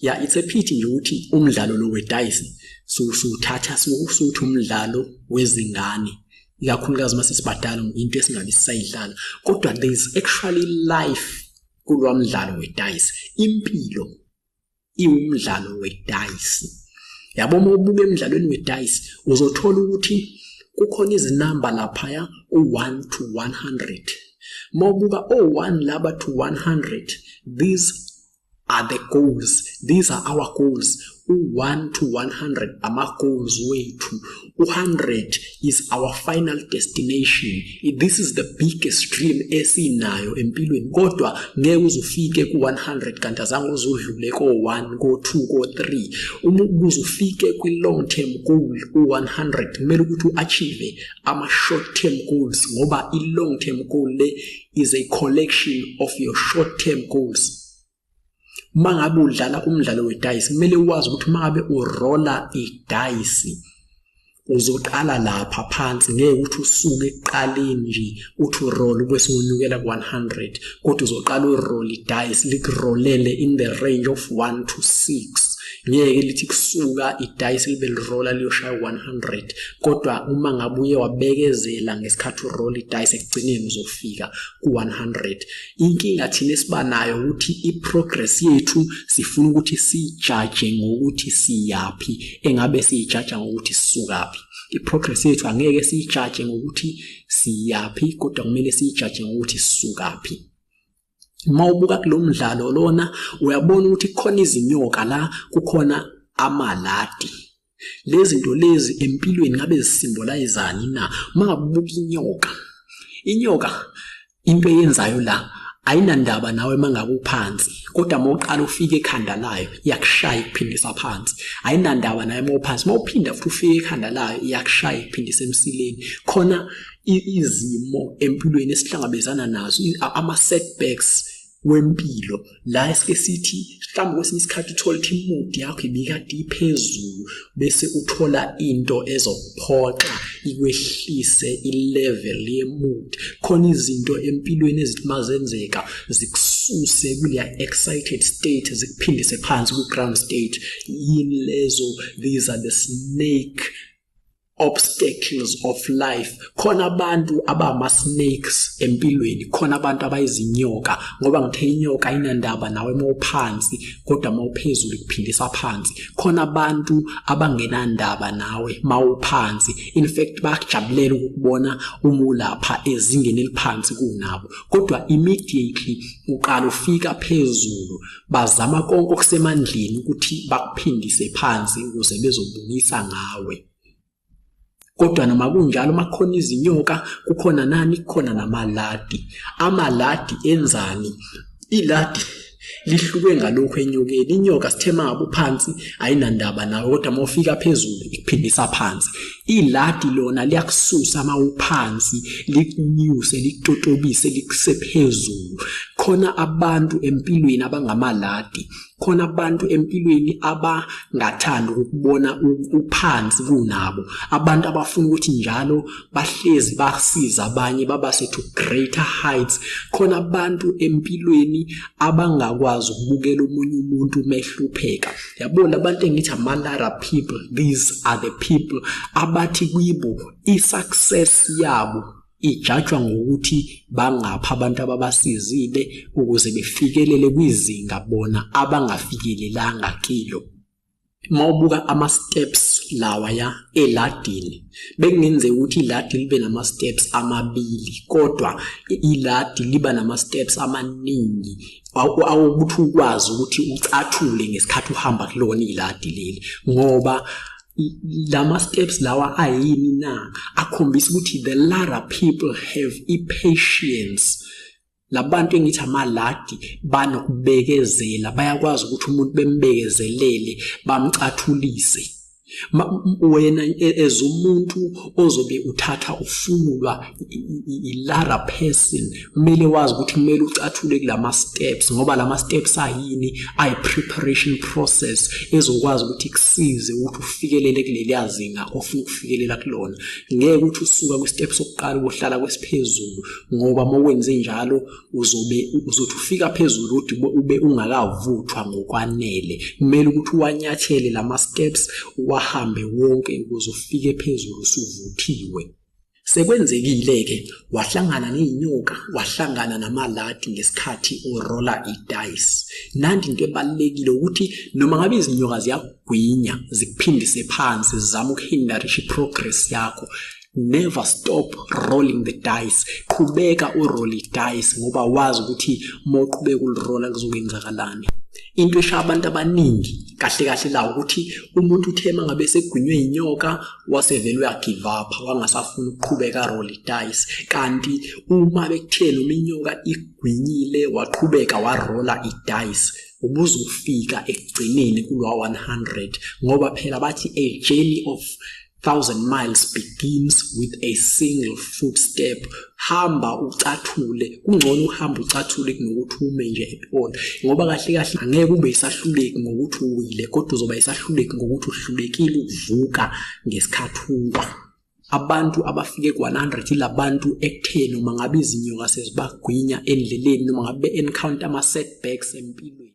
Yeah, it's a pity nje ukuthi umdlalo lo wedayisi suthatha suthi umdlalo wezingane ikakhulukazi mase sibadala into esingabe sisayidlala kodwa there is actually life kulomdlalo wedayisi impilo iwumdlalo wedayisi yabo mawubuka emidlalweni wedayisi uzothola ukuthi kukhona izinamba lapha ya u1 to 100 mawubuka o1 laba to 100 these are the goals. These are our goals. 1 to 100 ama goals wethu. 100 is our final destination. This is the biggest dream esinayo empilweni. Kodwa ngeke uzufike ku 100 kanti azange uzudlule ko 1 ko 2 ko 3. Uma uzufike kwi long term goal u100 kumele ukuthi uachieve ama short term goals ngoba I long term goal le is a collection of your short term goals. Mangabe udlala umdlalo wedayisi kumele uwazi ukuthi mangabe urolla idayisi uzoqala lapha phansi ngeke ukuthi usuke eqaleni nje uthi uroll bese unyukela ku100 kodwa uzoqala uroll idayisi likurolele in the range of 1 to 6 ngeke lithi kusuka idayisi libe lirolla liyoshaya 100 kodwa uma ngabuye wabekezela ngesikhathi uroll idayisi ekugcineni uzofika ku100 inkinga thina esibanayo ukuthi iprogress yethu sifuna ukuthi sijudge ngokuthi siyapi engabe sijudge ngokuthi sisukaphi iprogress yethu angeke sijudge ngokuthi siyapi kodwa kumele sijudge ngokuthi sisukaphi mawubuka kulomdlalo lona uyabona ukuthi khona izinyoka la kukhona amaladi lezi zinto lezi empilweni ngabe zisimbolizani na mangabuka inyoka into eyenzayo la ayinandaba nawe mangabe uphansi kodwa mawuqala ufike ekhanda layo iyakushaya iphindisa phansi ayinandaba nawe mawuphansi mawuphinda futhi ufike ekhanda layo iyakushaya iphindisa emsileni khona izimo empilweni esihlangabezana nazo ama setbacks wempilo la esike sithi mhlawumbe kwesinye isikhathi uthola ukuthi imood yakho ibikade iphezulu bese uthola into ezokuphoxa ikwehlise ilevel yemood khona izinto empilweni ezithi mazenzeka zikususe kuleya excited state zikuphindise phansi ku ground state yini lezo these are the snake obstacles of life khona abantu abama snakes empilweni khona abantu abayizinyoka ngoba ngithe inyoka inandaba nawe mawuphansi kodwa mawuphezulu kuphindisa phansi khona abantu abangenandaba nawe mawuphansi in fact bajabulela ukubona umulapha ezingeni eliphansi kunabo kodwa immediately uqala ufika phezulu bazama konke okusemandleni ukuthi bakuphindise phansi ukuze bezobunisa ngawe kodwa noma kunjalo makhona izinyoka kukhona nani kukhona namaladi amaladi enzani iladi lihluke ngalokho enyokeni inyoka sithema ngabo phansi ayinandaba nawe kodwa mawufika phezulu ikuphindisa phansi iladi lona liyakususa mawuphansi likunyuse likutotobise likusephezulu khona abantu empilweni abangamaladi khona abantu empilweni abangathanda ukubona uphansi kunabo abantu abafuna ukuthi njalo bahlezi basiza abanye babase to greater heights khona abantu empilweni abangakwazi ukubukela umunye umuntu mehlupheka yabona abantu engithi amalara people these are the people abathi kuyibo isuccess yabo ijajwa ngokuthi bangapha abantu ababasizile ukuze befikelele kwizinga bona abangafikelelanga kilo mawubuka ama steps lawa ya eladini bekungenze ukuthi iladi libe nama steps amabili kodwa iladi liba nama steps amaningi awukuthi ukwazi ukuthi ucathule ngesikhathi uhamba kulona iladi leli ngoba lama steps lawa ayini na akhombisa ukuthi the ladder people have impatience labantu engithi amaladi banokubekezela bayakwazi ukuthi umuntu bembekezelele bamcathulise Wena ezumuntu ozobe uthatha ufulwa ilara person kumele wazi ukuthi kumele ucathule kulama steps ngoba lama steps ayini ay preparation process ezokwazi ukuthi kusize ukuthi ufikelele kuleli yazinga ofuna ukufikelela kulona. Ngeke ukuthi usuka ku step sokuqala uhlala kwesiphezulu ngoba mawwenze njalo uzothi ufika phezulu ukuthi ube ungakavuthwa ngokwanele. Kumele ukuthi uwanyathele lama steps wahambe wonke ukuze ufike phezulu usuvuthiwe. Sekwenzekile ke wahlangana nezinyoka, wahlangana namaladi ngesikhathi urolla idice. Nanti into ebalekile ukuthi noma ngabe izinyoka ziyagwinya zikuphindise phansi zizama ukuhinderisha progress yakho, never stop rolling the dice. Qhubeka uroll idice ngoba wazi ukuthi mawuqhubeka ulirolla kuzokwenzakalani. Into esha abantu abaningi kahle kahle la ukuthi umuntu uthema ngabe segwinywe inyoka wasevele uyagive up wangasafuna ukuqhubeka roll dice, kanti uma bekuthela uminyoka igwinyile waqhubeka warolla idice ubuzofika ekugcineni kulwa 100 ngoba phela bathi a journey of 1,000 miles begins with a single footstep. Hamba ucathule, kungcono uhamba ucathule kunokuthi ume nje ephona ngoba kahle kahle angeke ube isahluleki ngokuthi uwile kodwa uzoba isahluleki ngokuthi uhlulekile ukuvuka ngesikhathi uwa. Abantu abafike ku100 ilabantu ekutheni noma ngabe izinyoka sezibagwinya endleleni noma ngabe encounter ama setbacks empilweni.